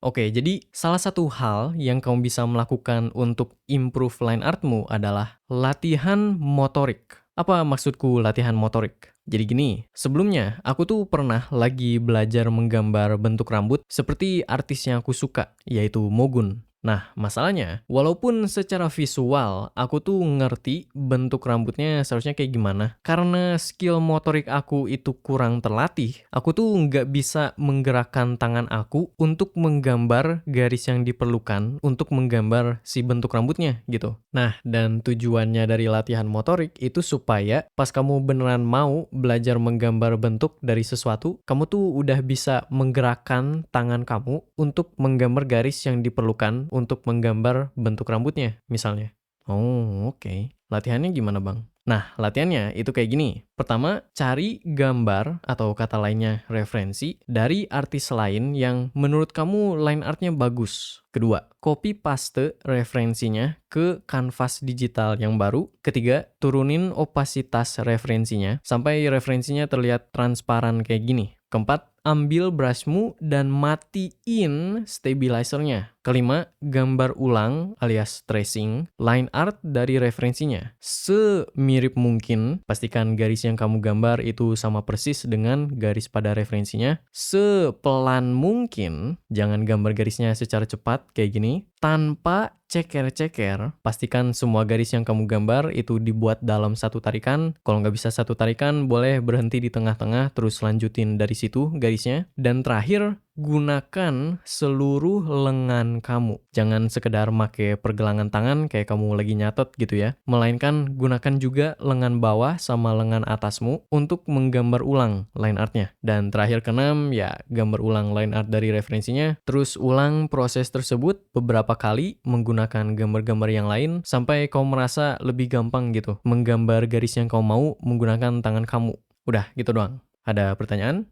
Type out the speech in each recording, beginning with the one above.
Oke, jadi salah satu hal yang kamu bisa melakukan untuk improve line artmu adalah latihan motorik. Apa maksudku latihan motorik? Jadi gini, sebelumnya aku tuh pernah lagi belajar menggambar bentuk rambut seperti artis yang aku suka, yaitu Mogun. Nah, masalahnya, walaupun secara visual aku tuh ngerti bentuk rambutnya seharusnya kayak gimana, karena skill motorik aku itu kurang terlatih, aku tuh nggak bisa menggerakkan tangan aku untuk menggambar garis yang diperlukan untuk menggambar si bentuk rambutnya gitu. Nah, dan tujuannya dari latihan motorik itu supaya pas kamu beneran mau belajar menggambar bentuk dari sesuatu, kamu tuh udah bisa menggerakkan tangan kamu untuk menggambar garis yang diperlukan untuk menggambar bentuk rambutnya, misalnya. Oh, oke. Latihannya gimana, Bang? Nah, latihannya itu kayak gini. Pertama, cari gambar atau kata lainnya referensi dari artis lain yang menurut kamu line artnya bagus. Kedua, copy paste referensinya ke kanvas digital yang baru. Ketiga, turunin opasitas referensinya sampai referensinya terlihat transparan kayak gini. Keempat, ambil brushmu dan matiin stabilizernya. Kelima, gambar ulang alias tracing line art dari referensinya. Semirip mungkin, pastikan garis yang kamu gambar itu sama persis dengan garis pada referensinya. Sepelan mungkin, jangan gambar garisnya secara cepat kayak gini. Tanpa ceker-ceker, pastikan semua garis yang kamu gambar itu dibuat dalam satu tarikan. Kalau nggak bisa satu tarikan, boleh berhenti di tengah-tengah, terus lanjutin dari situ garisnya. Dan terakhir, gunakan seluruh lengan kamu. Jangan sekedar make pergelangan tangan kayak kamu lagi nyatet gitu ya. Melainkan gunakan juga lengan bawah sama lengan atasmu untuk menggambar ulang line artnya. Dan terakhir keenam, ya gambar ulang line art dari referensinya. Terus ulang proses tersebut beberapa kali menggunakan gambar-gambar yang lain sampai kau merasa lebih gampang gitu menggambar garis yang kau mau menggunakan tangan kamu. Udah gitu doang. Ada pertanyaan?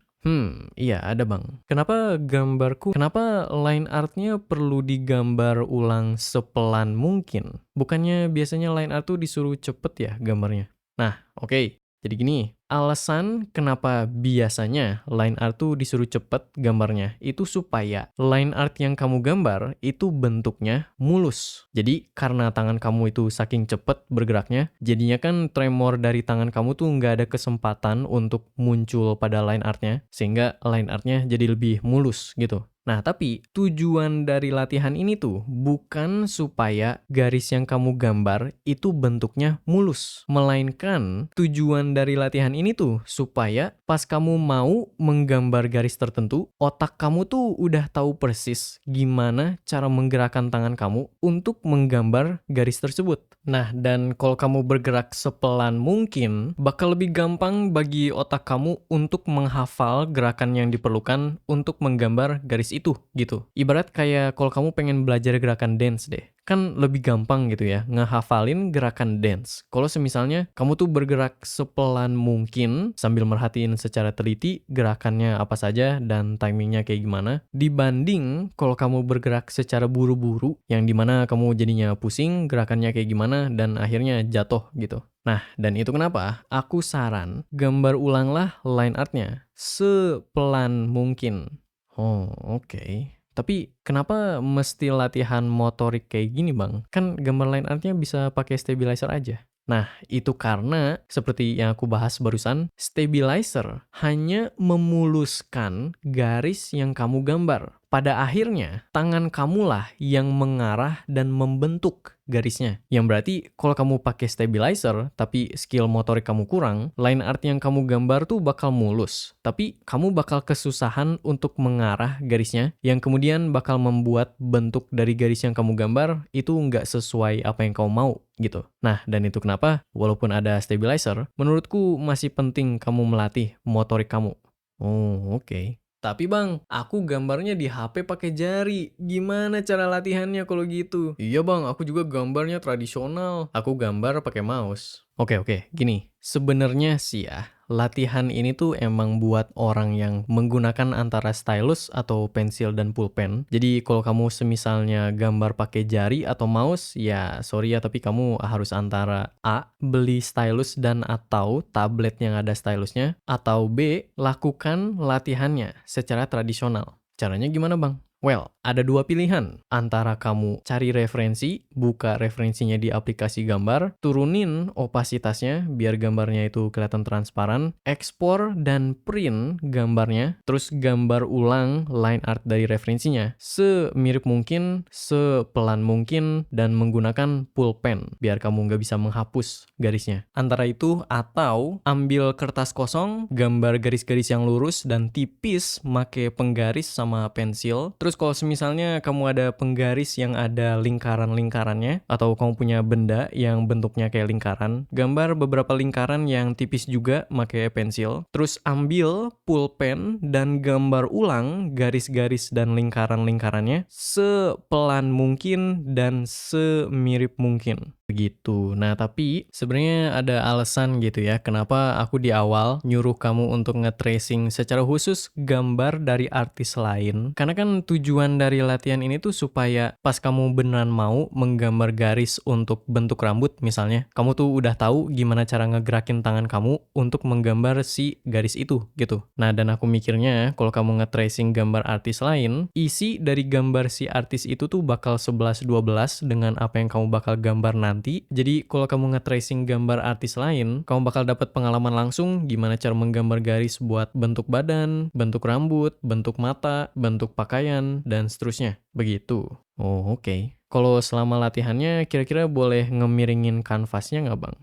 Iya ada Bang. Kenapa line artnya perlu digambar ulang sepelan mungkin? Bukannya biasanya line art tuh disuruh cepet ya gambarnya? Nah, oke. Jadi gini, alasan kenapa biasanya line art tuh disuruh cepet gambarnya itu supaya line art yang kamu gambar itu bentuknya mulus. Jadi karena tangan kamu itu saking cepet bergeraknya, jadinya kan tremor dari tangan kamu tuh nggak ada kesempatan untuk muncul pada line artnya, sehingga line artnya jadi lebih mulus gitu. Nah, tapi tujuan dari latihan ini tuh bukan supaya garis yang kamu gambar itu bentuknya mulus. Melainkan tujuan dari latihan ini tuh supaya pas kamu mau menggambar garis tertentu, otak kamu tuh udah tahu persis gimana cara menggerakkan tangan kamu untuk menggambar garis tersebut. Nah, dan kalau kamu bergerak sepelan mungkin, bakal lebih gampang bagi otak kamu untuk menghafal gerakan yang diperlukan untuk menggambar garis itu gitu. Ibarat kayak kalau kamu pengen belajar gerakan dance deh. Kan lebih gampang gitu ya, ngehafalin gerakan dance. Kalau semisalnya kamu tuh bergerak sepelan mungkin sambil merhatiin secara teliti gerakannya apa saja dan timingnya kayak gimana, dibanding kalau kamu bergerak secara buru-buru, yang dimana kamu jadinya pusing gerakannya kayak gimana dan akhirnya jatuh gitu. Nah, dan itu kenapa aku saran gambar ulanglah line artnya sepelan mungkin. Oh, oke. Tapi kenapa mesti latihan motorik kayak gini, Bang? Kan gambar line artnya bisa pakai stabilizer aja. Nah, itu karena seperti yang aku bahas barusan, stabilizer hanya memuluskan garis yang kamu gambar. Pada akhirnya, tangan kamulah yang mengarah dan membentuk garisnya. Yang berarti kalau kamu pakai stabilizer tapi skill motorik kamu kurang, line art yang kamu gambar tuh bakal mulus. Tapi kamu bakal kesusahan untuk mengarah garisnya yang kemudian bakal membuat bentuk dari garis yang kamu gambar itu nggak sesuai apa yang kamu mau gitu. Nah, dan itu kenapa walaupun ada stabilizer, menurutku masih penting kamu melatih motorik kamu. Oh, oke. Tapi Bang, aku gambarnya di HP pakai jari. Gimana cara latihannya kalau gitu? Iya Bang, aku juga gambarnya tradisional. Aku gambar pakai mouse. Oke, gini. Sebenarnya sih ya, latihan ini tuh emang buat orang yang menggunakan antara stylus atau pensil dan pulpen. Jadi kalau kamu semisalnya gambar pakai jari atau mouse, ya sorry ya tapi kamu harus antara A, beli stylus dan atau tablet yang ada stylusnya, atau B, lakukan latihannya secara tradisional. Caranya gimana Bang? Well, ada dua pilihan. Antara kamu cari referensi, buka referensinya di aplikasi gambar, turunin opasitasnya biar gambarnya itu kelihatan transparan, ekspor dan print gambarnya, terus gambar ulang line art dari referensinya semirip mungkin, sepelan mungkin, dan menggunakan pulpen biar kamu nggak bisa menghapus garisnya. Antara itu atau ambil kertas kosong, gambar garis-garis yang lurus dan tipis, make penggaris sama pensil. Terus kalau misalnya kamu ada penggaris yang ada lingkaran-lingkarannya, atau kamu punya benda yang bentuknya kayak lingkaran, gambar beberapa lingkaran yang tipis juga pakai pensil. Terus ambil pulpen dan gambar ulang garis-garis dan lingkaran-lingkarannya sepelan mungkin dan semirip mungkin. Begitu. Nah, tapi sebenarnya ada alasan gitu ya, kenapa aku di awal nyuruh kamu untuk nge-tracing secara khusus gambar dari artis lain. Karena kan tujuan dari latihan ini tuh supaya pas kamu beneran mau menggambar garis untuk bentuk rambut misalnya, kamu tuh udah tahu gimana cara ngegerakin tangan kamu untuk menggambar si garis itu gitu. Nah, dan aku mikirnya kalau kamu nge-tracing gambar artis lain, isi dari gambar si artis itu tuh bakal 11-12 dengan apa yang kamu bakal gambar nanti. Jadi kalau kamu nge-tracing gambar artis lain, kamu bakal dapat pengalaman langsung gimana cara menggambar garis buat bentuk badan, bentuk rambut, bentuk mata, bentuk pakaian, dan seterusnya. Begitu. Oh, oke. Kalau selama latihannya kira-kira boleh ngemiringin kanvasnya nggak, Bang?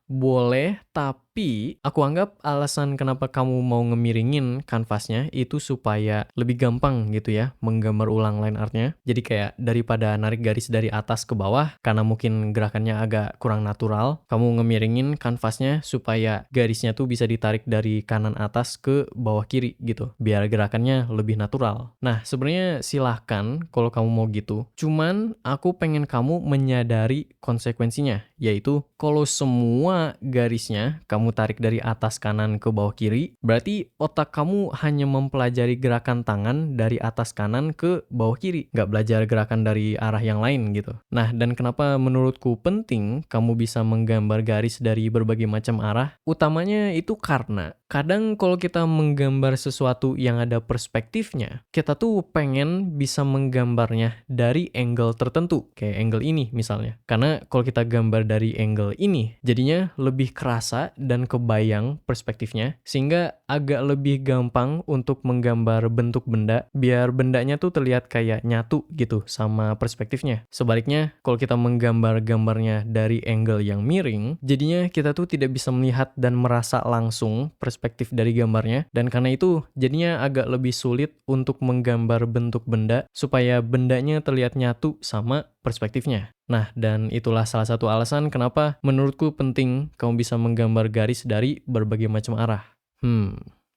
Boleh, tapi aku anggap alasan kenapa kamu mau ngemiringin kanvasnya itu supaya lebih gampang gitu ya menggambar ulang line artnya. Jadi kayak daripada narik garis dari atas ke bawah karena mungkin gerakannya agak kurang natural, kamu ngemiringin kanvasnya supaya garisnya tuh bisa ditarik dari kanan atas ke bawah kiri gitu, biar gerakannya lebih natural. Nah, sebenarnya silahkan kalau kamu mau gitu. Cuman aku pengen kamu menyadari konsekuensinya, yaitu kalau semua garisnya kamu tarik dari atas kanan ke bawah kiri, berarti otak kamu hanya mempelajari gerakan tangan dari atas kanan ke bawah kiri, nggak belajar gerakan dari arah yang lain gitu. Nah, dan kenapa menurutku penting kamu bisa menggambar garis dari berbagai macam arah? Utamanya itu karena kadang kalau kita menggambar sesuatu yang ada perspektifnya, kita tuh pengen bisa menggambarnya dari angle tertentu, kayak angle ini misalnya. Karena kalau kita gambar dari angle ini, jadinya lebih kerasa dan kebayang perspektifnya, sehingga agak lebih gampang untuk menggambar bentuk benda, biar bendanya tuh terlihat kayak nyatu gitu sama perspektifnya. Sebaliknya, kalau kita menggambar gambarnya dari angle yang miring, jadinya kita tuh tidak bisa melihat dan merasa langsung perspektif dari gambarnya, dan karena itu jadinya agak lebih sulit untuk menggambar bentuk benda supaya bendanya terlihat nyatu sama perspektifnya. Nah, dan itulah salah satu alasan kenapa menurutku penting kamu bisa menggambar garis dari berbagai macam arah.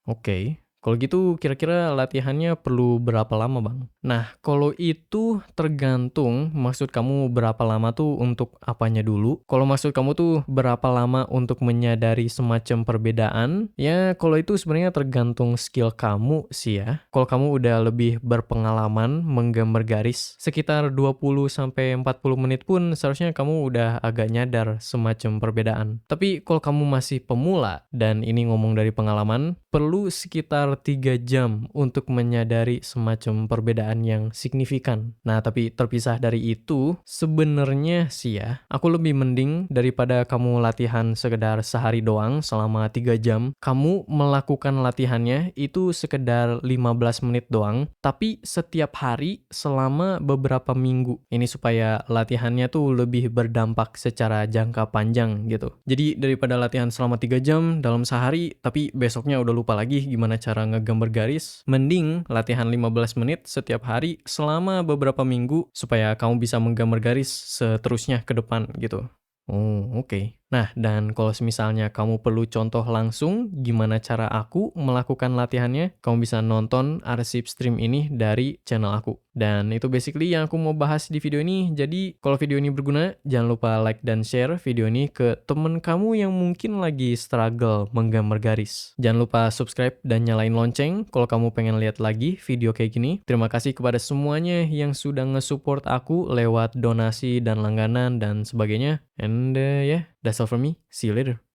Oke. Kalau gitu kira-kira latihannya perlu berapa lama, Bang? Nah, kalau itu tergantung maksud kamu berapa lama tuh untuk apanya dulu. Kalau maksud kamu tuh berapa lama untuk menyadari semacam perbedaan, ya kalau itu sebenarnya tergantung skill kamu sih ya. Kalau kamu udah lebih berpengalaman menggambar garis, sekitar 20-40 menit pun seharusnya kamu udah agak nyadar semacam perbedaan. Tapi kalau kamu masih pemula, dan ini ngomong dari pengalaman, perlu sekitar 3 jam untuk menyadari semacam perbedaan yang signifikan. Nah, tapi terpisah dari itu, sebenarnya sih ya, aku lebih mending daripada kamu latihan sekedar sehari doang selama 3 jam, kamu melakukan latihannya itu sekedar 15 menit doang, tapi setiap hari selama beberapa minggu. Ini supaya latihannya tuh lebih berdampak secara jangka panjang gitu. Jadi daripada latihan selama 3 jam dalam sehari, tapi besoknya udah lupa lagi gimana cara ngegambar garis, mending latihan 15 menit setiap hari selama beberapa minggu supaya kamu bisa menggambar garis seterusnya ke depan gitu. Oh, oke. Nah, dan kalau misalnya kamu perlu contoh langsung gimana cara aku melakukan latihannya, kamu bisa nonton arsip stream ini dari channel aku. Dan itu basically yang aku mau bahas di video ini. Jadi, kalau video ini berguna, jangan lupa like dan share video ini ke temen kamu yang mungkin lagi struggle menggambar garis. Jangan lupa subscribe dan nyalain lonceng kalau kamu pengen lihat lagi video kayak gini. Terima kasih kepada semuanya yang sudah nge-support aku lewat donasi dan langganan dan sebagainya. And yeah, that's all from me. See you later.